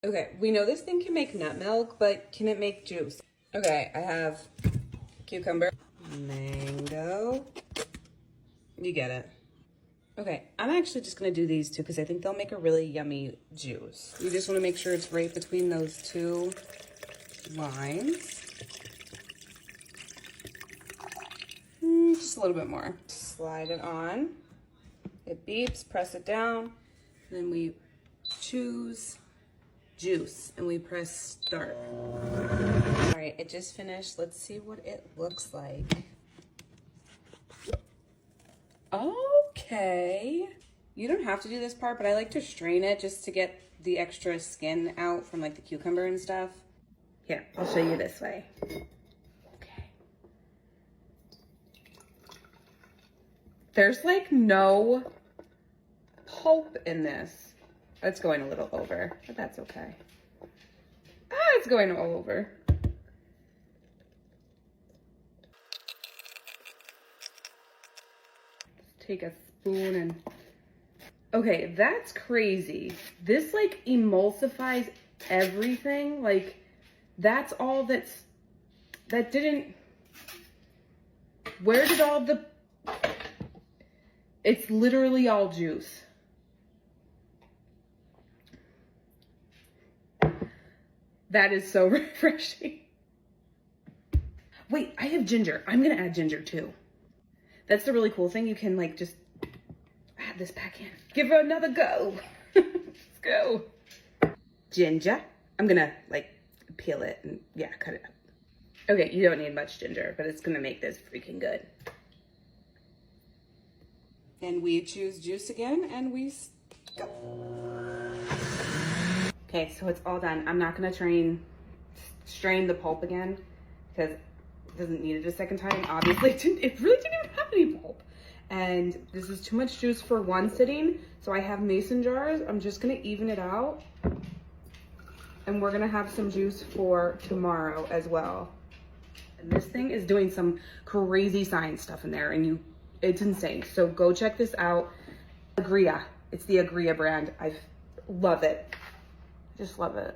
Okay, we know this thing can make nut milk, but can it make juice? Okay, I have cucumber, mango, you get it. Okay, I'm actually just gonna do these two because I think they'll make a really yummy juice. You just wanna make sure it's right between those two lines. Just a little bit more. Slide it on. It beeps, press it down. Then we choose juice and we press start. All right, it just finished. Let's see what it looks like. Okay. You don't have to do this part, but I like to strain it just to get the extra skin out from like the cucumber and stuff. Here, I'll show you this way. There's like no pulp in this. It's going a little over, but that's okay. It's going all over. Let's take a spoon and... Okay, that's crazy. This like emulsifies everything. Like that's all that didn't... Where did all the... It's literally all juice. That is so refreshing. Wait, I have ginger. I'm gonna add ginger too. That's the really cool thing. You can like just add this back in. Give it another go. Let's go. Ginger. I'm gonna like peel it and yeah, cut it up. Okay, you don't need much ginger, but it's gonna make this freaking good. And we choose juice again and we go. Okay, so it's all done. I'm not gonna strain the pulp again because it doesn't need it a second time. Obviously, it really didn't even have any pulp. And this is too much juice for one sitting. So I have mason jars. I'm just gonna even it out. And we're gonna have some juice for tomorrow as well. And this thing is doing some crazy science stuff in there and it's insane. So go check this out. Agria. It's the Agria brand. I love it. Just love it.